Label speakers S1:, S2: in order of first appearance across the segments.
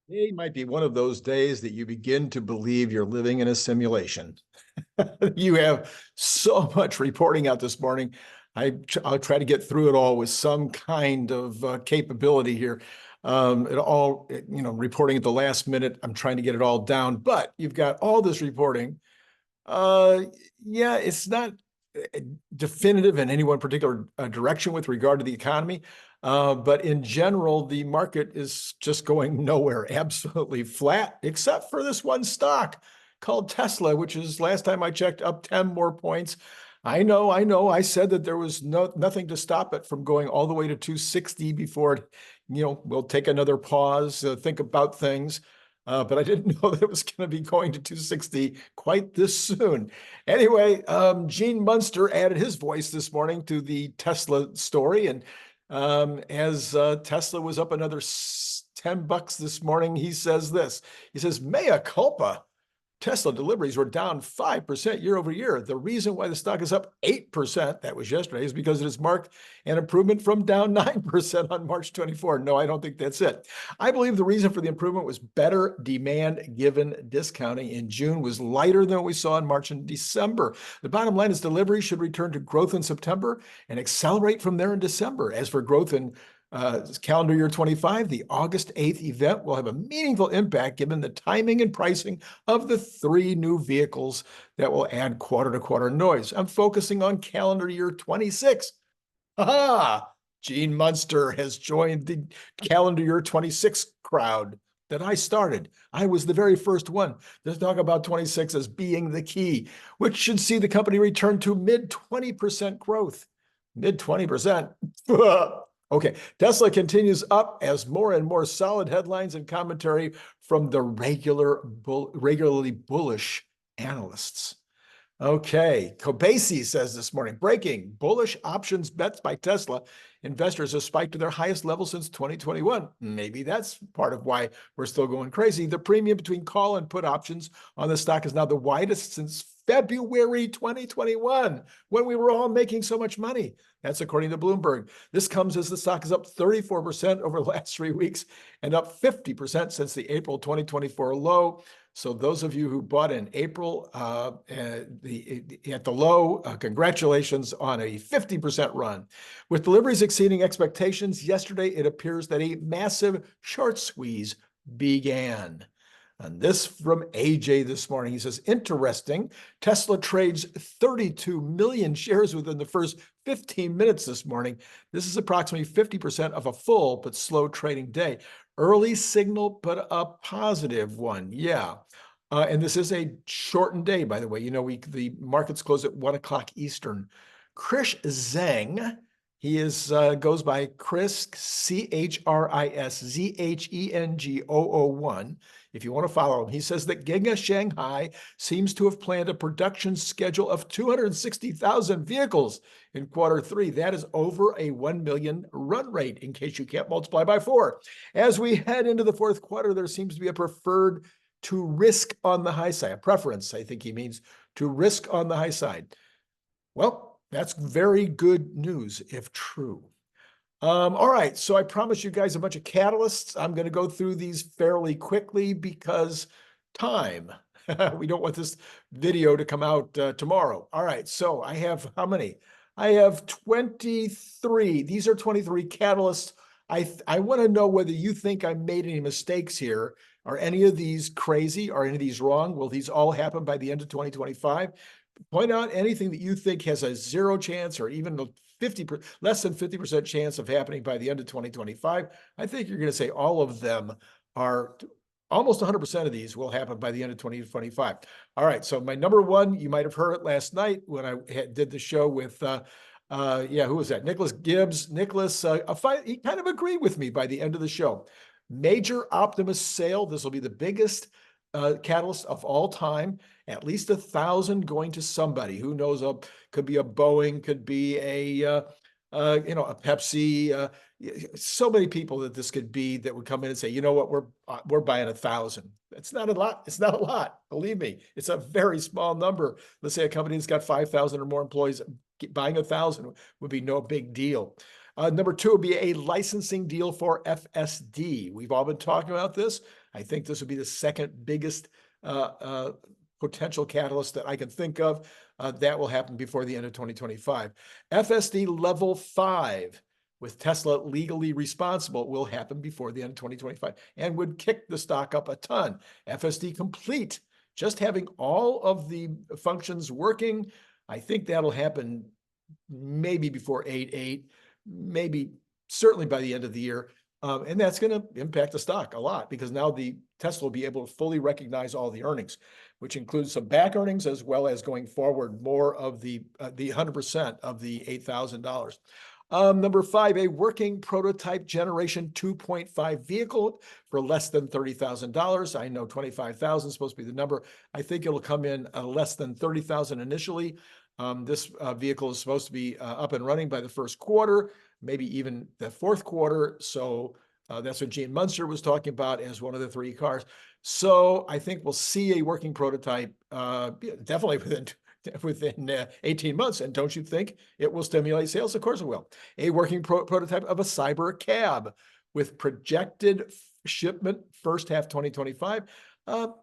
S1: It might be one of those days that you begin to believe you're living in a simulation. You have so much reporting out this morning. I'll try to get through it all with some kind of capability here. Reporting at the last minute. I'm trying to get it all down, but you've got all this reporting. Uh, yeah, it's not definitive in any one particular direction with regard to the economy. But in general, the market is just going nowhere, absolutely flat, except for this one stock called Tesla, which is, last time I checked, up 10 more points. I know. I said that there was nothing to stop it from going all the way to 260 before it, we'll take another pause, think about things. But I didn't know that it was going to be going to 260 quite this soon. Anyway, Gene Munster added his voice this morning to the Tesla story. And as Tesla was up another $10 this morning, he says this. He says, mea culpa. Tesla deliveries were down 5% year over year. The reason why the stock is up 8%, that was yesterday, is because it has marked an improvement from down 9% on March 24. No, I don't think that's it. I believe the reason for the improvement was better demand given discounting in June was lighter than what we saw in March and December. The bottom line is deliveries should return to growth in September and accelerate from there in December. As for growth in calendar year 25, the August 8th event will have a meaningful impact given the timing and pricing of the 3 new vehicles that will add quarter-to-quarter noise. I'm focusing on calendar year 26. Ha! Gene Munster has joined the calendar year 26 crowd that I started. I was the very first one to talk about 26 as being the key, which should see the company return to mid-20% growth. Mid-20%. Okay, Tesla continues up as more and more solid headlines and commentary from the regularly bullish analysts. Okay, 𝐒𝐫𝐫 says this morning, breaking, bullish options bets by Tesla. Investors have spiked to their highest level since 2021. Maybe that's part of why we're still going crazy. The premium between call and put options on the stock is now the widest since February 2021, when we were all making so much money. That's according to Bloomberg. This comes as the stock is up 34% over the last 3 weeks and up 50% since the April 2024 low. So those of you who bought in April at the low, congratulations on a 50% run. With deliveries exceeding expectations, yesterday it appears that a massive short squeeze began. And this from AJ this morning. He says, interesting, Tesla trades 32 million shares within the first 15 minutes this morning. This is approximately 50% of a full but slow trading day. Early signal, but a positive one. Yeah. And this is a shortened day, by the way. The markets close at 1 o'clock Eastern. Chris Zhang, he goes by Chris, CHRISZHENGOO1. If you want to follow him, he says that Giga Shanghai seems to have planned a production schedule of 260,000 vehicles in Q3. That is over a 1 million run rate, in case you can't multiply by 4. As we head into the fourth quarter, there seems to be a preference, I think he means to risk on the high side. Well, that's very good news if true. All right, so I promised you guys a bunch of catalysts. I'm going to go through these fairly quickly because time. We don't want this video to come out tomorrow. All right, so I have how many? I have 23. These are 23 catalysts. I want to know whether you think I made any mistakes here. Are any of these crazy? Are any of these wrong? Will these all happen by the end of 2025? Point out anything that you think has a 0 chance or even less than 50% chance of happening by the end of 2025. I think you're going to say all of them are, almost 100% of these will happen by the end of 2025. All right, so my number one, you might have heard it last night when I did the show with, who was that? Nicholas Gibbs. Nicholas, he kind of agreed with me by the end of the show. Major Optimus sale. This will be the biggest catalyst of all time. At least 1,000 going to somebody. Who knows? Could be a Boeing, could be a Pepsi. So many people that this could be that would come in and say, you know what, we're buying 1,000. It's not a lot. It's not a lot. Believe me, it's a very small number. Let's say a company that's got 5,000 or more employees, buying 1,000 would be no big deal. Number 2 would be a licensing deal for FSD. We've all been talking about this. I think this would be the second biggest potential catalyst that I can think of. That will happen before the end of 2025. FSD level 5 with Tesla legally responsible will happen before the end of 2025 and would kick the stock up a ton. FSD complete, just having all of the functions working, I think that'll happen maybe before 8/8, maybe certainly by the end of the year. And that's going to impact the stock a lot because now the Tesla will be able to fully recognize all the earnings, which includes some back earnings as well as going forward more of the 100% of the $8,000. Number 5, a working prototype generation 2.5 vehicle for less than $30,000. I know 25,000 is supposed to be the number. I think it'll come in less than 30,000 initially. This vehicle is supposed to be up and running by the first quarter, maybe even the fourth quarter. So that's what Gene Munster was talking about as one of the 3 cars. So I think we'll see a working prototype definitely within 18 months. And don't you think it will stimulate sales? Of course it will. A working prototype of a cyber cab with projected shipment first half 2025,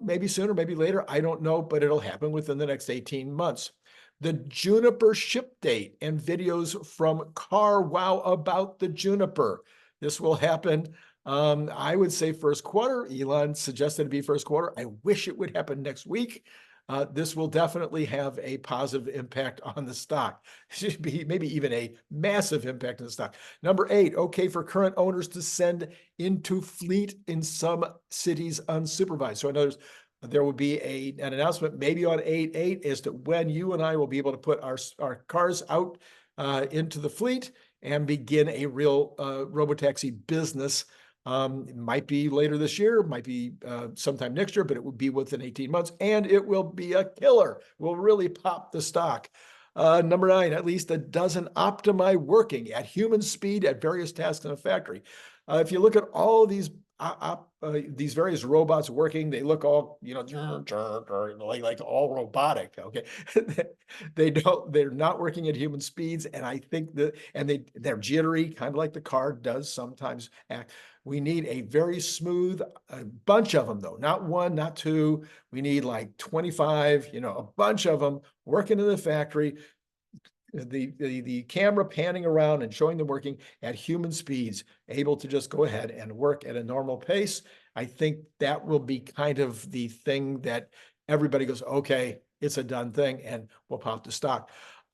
S1: maybe sooner, maybe later. I don't know, but it'll happen within the next 18 months. The Juniper ship date and videos from CarWow about the Juniper. This will happen, I would say first quarter. Elon suggested it be first quarter. I wish it would happen next week. This will definitely have a positive impact on the stock. It should be maybe even a massive impact on the stock. Number 8, okay for current owners to send into fleet in some cities unsupervised. So in other words, there will be an announcement maybe on 8/8 as to when you and I will be able to put our cars out into the fleet and begin a real robotaxi business. It might be later this year, might be sometime next year, but it will be within 18 months, and it will be a killer. Will really pop the stock. Number 9, at least a dozen Optimi working at human speed at various tasks in a factory. If you look at all of these various robots working, they look all, like all robotic. Okay. They're not working at human speeds. And I think they're jittery, kind of like the car does sometimes act. We need a very smooth, a bunch of them though, not 1, not 2. We need like 25, a bunch of them working in the factory. The camera panning around and showing them working at human speeds, able to just go ahead and work at a normal pace. I think that will be kind of the thing that everybody goes, okay, it's a done thing, and we'll pop the stock.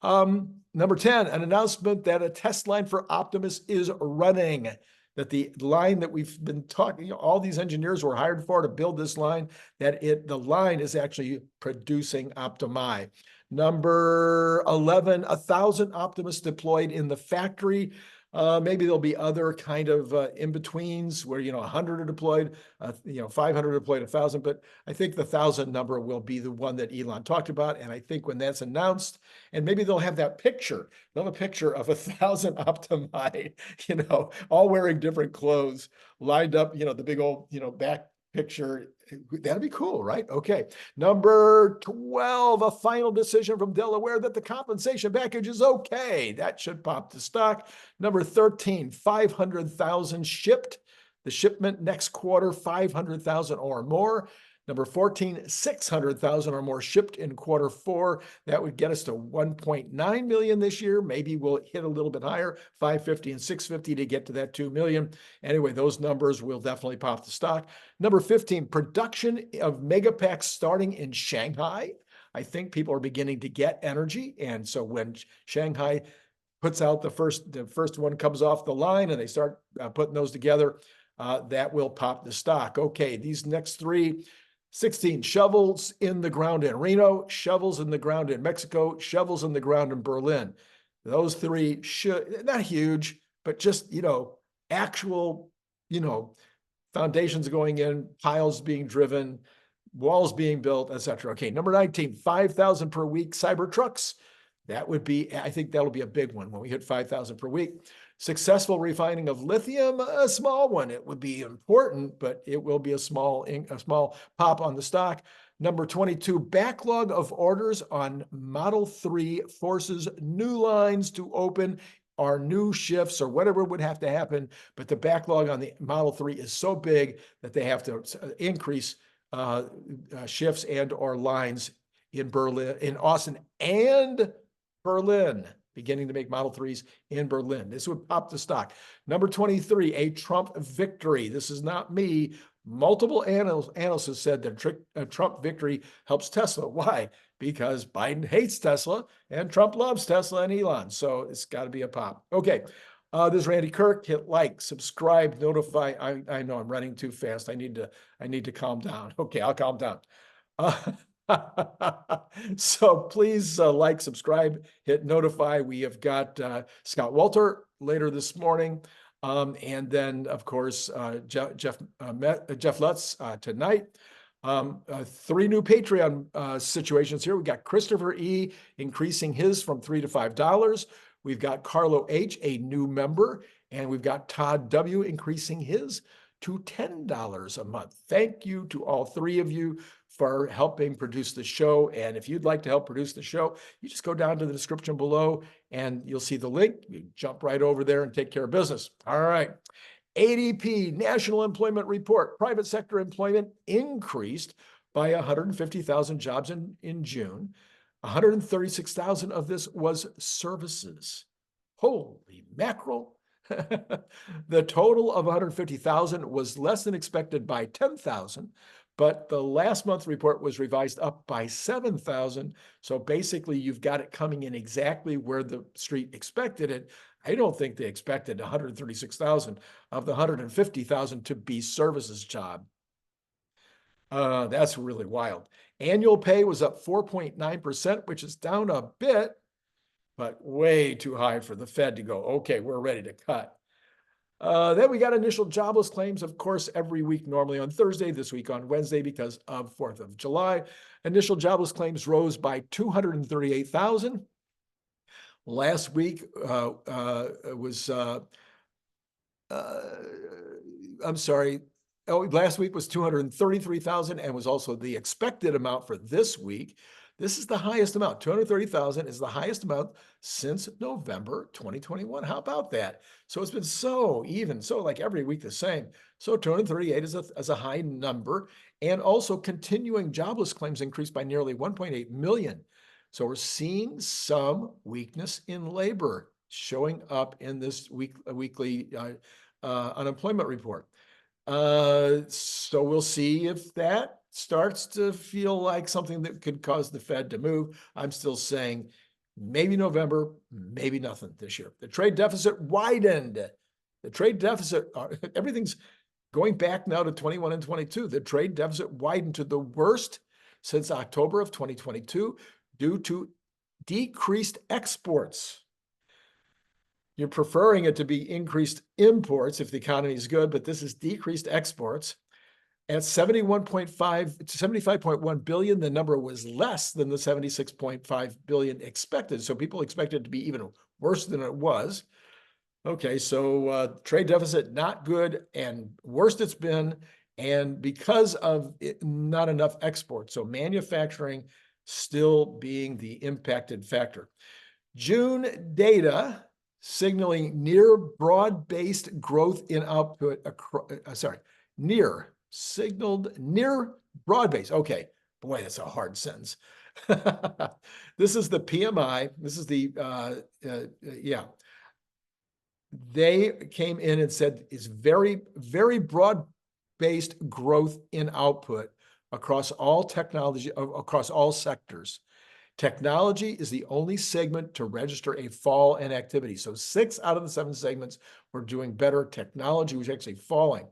S1: Number 10, an announcement that a test line for Optimus is running. That the line that we've been talking, all these engineers were hired for to build this line, the line is actually producing Optimi. Number 11, 1,000 Optimus deployed in the factory. Maybe there'll be other kind of in-betweens where, 100 are deployed, 500 deployed, 1,000. But I think the 1,000 number will be the one that Elon talked about. And I think when that's announced, and maybe they'll have that picture, they'll have a picture of 1,000 Optimi, all wearing different clothes, lined up, the big old, back picture. That'd be cool, right? Okay. Number 12, a final decision from Delaware that the compensation package is okay. That should pop the stock. Number 13, 500,000 shipped. The shipment next quarter, 500,000 or more. Number 14, 600,000 or more shipped in quarter 4. That would get us to 1.9 million this year. Maybe we'll hit a little bit higher, 550 and 650 to get to that 2 million. Anyway, those numbers will definitely pop the stock. Number 15, production of Megapacks starting in Shanghai. I think people are beginning to get energy. And so when Shanghai puts out the first one comes off the line and they start putting those together, that will pop the stock. Okay, these next 3, 16 shovels in the ground in Reno, shovels in the ground in Mexico, shovels in the ground in Berlin. Those 3 should, not huge, but just, actual, foundations going in, piles being driven, walls being built, etc. Okay, number 19, 5,000 per week Cybertrucks. That would be, I think that'll be a big one when we hit 5,000 per week. Successful refining of lithium, a small one. It would be important, but it will be a small pop on the stock. Number 22, backlog of orders on Model 3 forces new lines to open are new shifts or whatever would have to happen, but the backlog on the Model 3 is so big that they have to increase shifts and or lines in Berlin, in Austin and Berlin, beginning to make Model 3s in Berlin. This would pop the stock. Number 23, a Trump victory. This is not me. Multiple analysts have said that a Trump victory helps Tesla. Why? Because Biden hates Tesla and Trump loves Tesla and Elon. So it's got to be a pop. Okay. This is Randy Kirk. Hit like, subscribe, notify. I know I'm running too fast. I need to calm down. Okay, I'll calm down. So please like, subscribe, hit notify. We have got Scott Walter later this morning. And then, of course, Jeff Lutz tonight. 3 new Patreon situations here. We've got Christopher E. increasing his from $3 to $5. We've got Carlo H., a new member, and we've got Todd W. increasing his to $10 a month. Thank you to all 3 of you for helping produce the show. And if you'd like to help produce the show, you just go down to the description below and you'll see the link. You jump right over there and take care of business. All right. ADP, National Employment Report, private sector employment increased by 150,000 jobs in June. 136,000 of this was services. Holy mackerel. The total of 150,000 was less than expected by 10,000, but the last month report was revised up by 7,000. So basically, you've got it coming in exactly where the street expected it. I don't think they expected 136,000 of the 150,000 to be services job. That's really wild. Annual pay was up 4.9%, which is down a bit, but way too high for the Fed to go, okay, we're ready to cut. Then we got initial jobless claims, of course, every week, normally on Thursday, this week on Wednesday because of 4th of July. Initial jobless claims rose by 238,000. Last week last week was 233,000 and was also the expected amount for this week. This is the highest amount. 230,000 is the highest amount since November 2021. How about that? So it's been so even, so like every week the same. So 238 is a high number. And also continuing jobless claims increased by nearly 1.8 million. So we're seeing some weakness in labor showing up in this weekly unemployment report. So we'll see if that starts to feel like something that could cause the Fed to move. I'm still saying maybe November, maybe nothing this year. The trade deficit widened. The trade deficit, everything's going back now to 21 and 22. The trade deficit widened to the worst since October of 2022 due to decreased exports. You're preferring it to be increased imports if the economy is good, but this is decreased exports. At 75.1 billion, the number was less than the 76.5 billion expected. So people expected it to be even worse than it was. Okay, so trade deficit not good and worst it's been, and because of it, not enough exports. So manufacturing still being the impacted factor. June data signaling near broad-based growth in output, near broad-based. Okay, boy, that's a hard sentence. This is the PMI. This is the, They came in and said it's very, very broad-based growth in output across all technology, across all sectors. Technology is the only segment to register a fall in activity. So 6 out of the 7 segments were doing better. Technology was actually falling.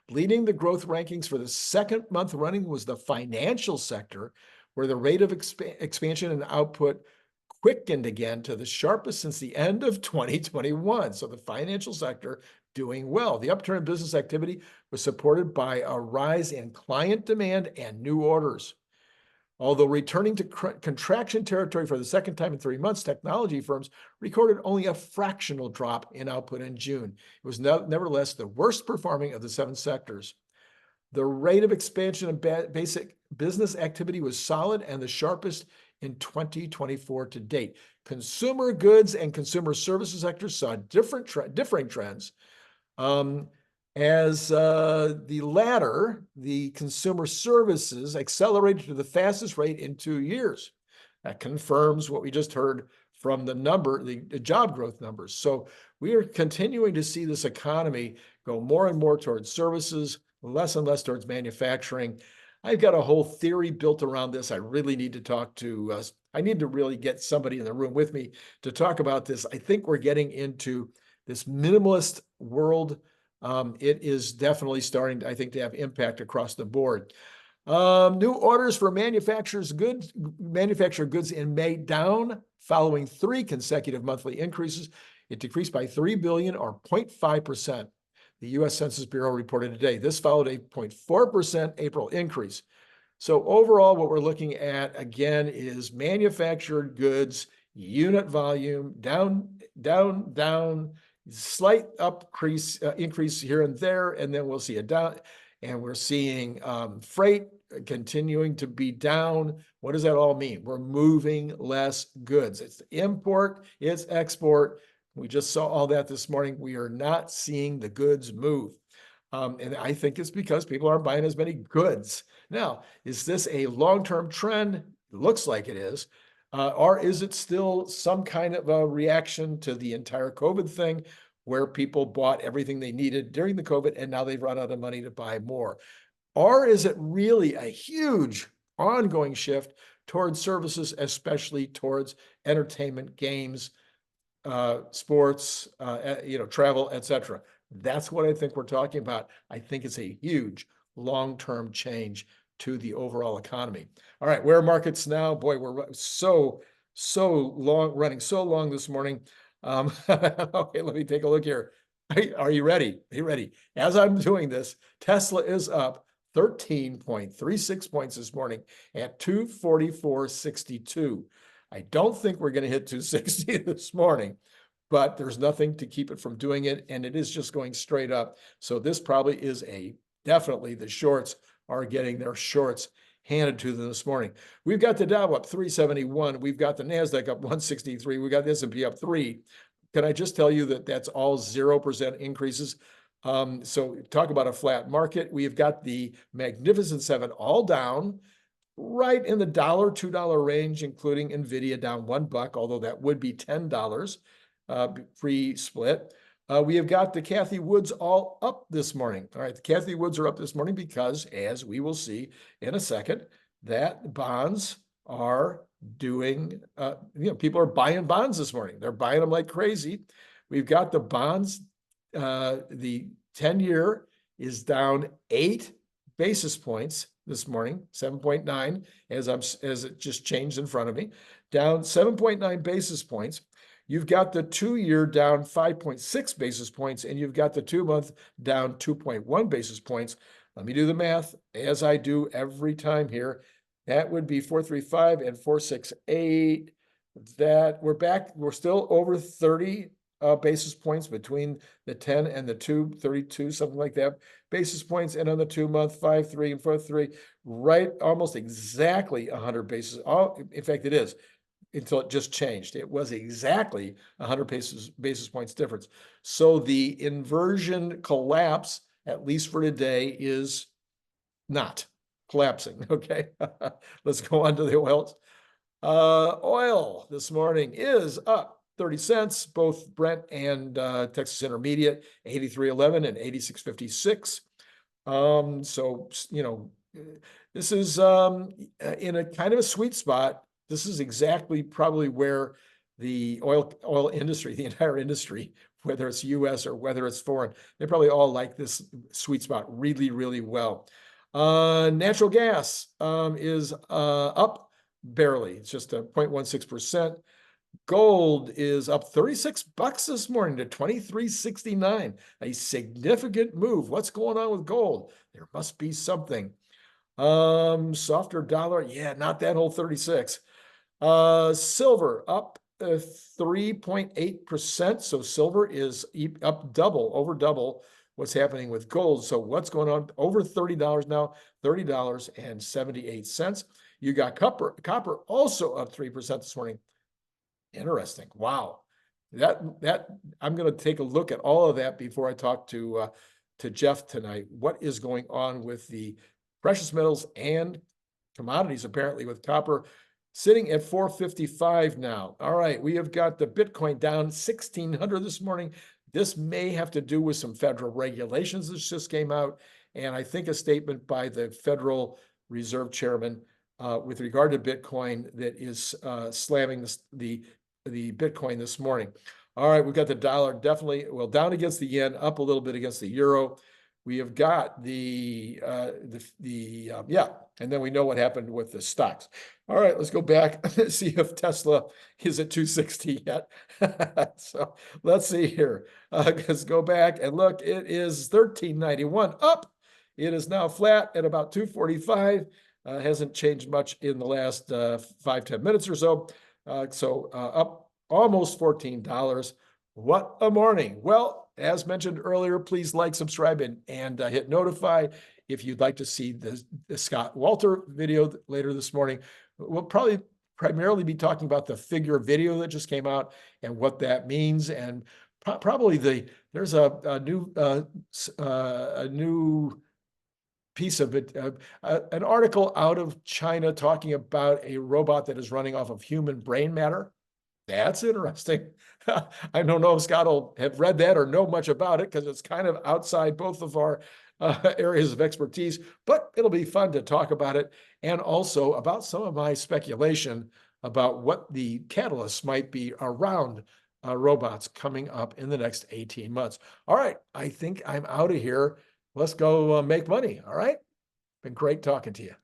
S1: Leading the growth rankings for the second month running was the financial sector, where the rate of expansion and output quickened again to the sharpest since the end of 2021. So the financial sector doing well. The upturn in business activity was supported by a rise in client demand and new orders. Although returning to contraction territory for the second time in 3 months, technology firms recorded only a fractional drop in output in June. It was nevertheless the worst performing of the 7 sectors. The rate of expansion of basic business activity was solid and the sharpest in 2024 to date. Consumer goods and consumer services sectors saw differing trends. As the latter, the consumer services accelerated to the fastest rate in 2 years. That confirms what we just heard from the job growth numbers. So we are continuing to see this economy go more and more towards services, less and less towards manufacturing. I've got a whole theory built around this. I really need to talk to I need to really get somebody in the room with me to talk about this. I think we're getting into this minimalist world. It is definitely starting, I think, to have impact across the board. New orders for manufactured goods in May down following 3 consecutive monthly increases. It decreased by 3 billion or 0.5%. The U.S. Census Bureau reported today. This followed a 0.4% April increase. So overall, what we're looking at again is manufactured goods unit volume down, slight increase here and there, and then we'll see a down. And we're seeing freight continuing to be down. What does that all mean? We're moving less goods. It's import, it's export. We just saw all that this morning. We are not seeing the goods move. And I think it's because people aren't buying as many goods. Now, is this a long-term trend? It looks like it is. Or is it still some kind of a reaction to the entire COVID thing where people bought everything they needed during the COVID and now they've run out of money to buy more? Or is it really a huge ongoing shift towards services, especially towards entertainment, games, sports, travel, etc.? That's what I think we're talking about. I think it's a huge long-term change to the overall economy. All right, where are markets now? Boy, we're so long, running so long this morning. Okay, let me take a look here. Are you ready? Are you ready? As I'm doing this, Tesla is up 13.36 points this morning at 244.62. I don't think we're going to hit 260 this morning, but there's nothing to keep it from doing it, and it is just going straight up. So this probably is definitely the shorts are getting their shorts handed to them this morning. We've got the Dow up 371. We've got the NASDAQ up 163. We got the S&P up 3. Can I just tell you that that's all 0% increases? So talk about a flat market. We've got the Magnificent Seven all down, right in the $2 range, including NVIDIA down $1, although that would be $10 pre-split. We have got the Cathie Woods all up this morning. All right, the Cathie Woods are up this morning because, as we will see in a second, that bonds are doing, people are buying bonds this morning. They're buying them like crazy. We've got the bonds, the 10-year is down 8 basis points this morning, 7.9, as it just changed in front of me, down 7.9 basis points. You've got the 2-year down 5.6 basis points, and you've got the 2-month down 2.1 basis points. Let me do the math, as I do every time here. That would be 435 and 468. That we're back, we're still over 30 basis points between the 10 and the 2, 32, something like that, basis points. And on the 2-month, 5.3 and 4.3, right, almost exactly 100 basis. In fact, it is. Until it just changed. It was exactly 100 basis points difference. So the inversion collapse, at least for today, is not collapsing. Okay, let's go on to the oils. Oil this morning is up 30 cents, both Brent and Texas Intermediate, 83.11 and 86.56. So, this is in a kind of a sweet spot. This is exactly probably where the oil industry, the entire industry, whether it's U.S. or whether it's foreign, they probably all like this sweet spot really, really well. Natural gas is up barely. It's just a 0.16%. Gold is up $36 this morning to $23.69. A significant move. What's going on with gold? There must be something. Softer dollar. Yeah, not that whole 36. Silver up 3.8%. So silver is up over double what's happening with gold. So what's going on? Over $30 now, $30.78. You got copper also up 3% this morning. Interesting. Wow. That I'm going to take a look at all of that before I talk to Jeff tonight. What is going on with the precious metals and commodities, apparently, with copper sitting at 455 now. All right, we have got the Bitcoin down 1,600 this morning. This may have to do with some federal regulations that just came out, and I think a statement by the Federal Reserve Chairman with regard to Bitcoin that is slamming the Bitcoin this morning. All right, we've got the dollar definitely, well, down against the yen, up a little bit against the euro. We have got yeah, and then we know what happened with the stocks. All right, let's go back and see if Tesla is at 260 yet. So let's see here. Let's go back and look. It is 1391 up. It is now flat at about 245. Hasn't changed much in the last 5-10 minutes or so. Up almost $14. What a morning. Well, as mentioned earlier, please like, subscribe, and hit notify if you'd like to see the Scott Walter video later this morning. We'll probably primarily be talking about the figure video that just came out and what that means, and probably there's a new piece of it, an article out of China talking about a robot that is running off of human brain matter. That's interesting. I don't know if Scott will have read that or know much about it because it's kind of outside both of our areas of expertise, but it'll be fun to talk about it and also about some of my speculation about what the catalysts might be around robots coming up in the next 18 months. All right, I think I'm out of here. Let's go make money. All right. Been great talking to you.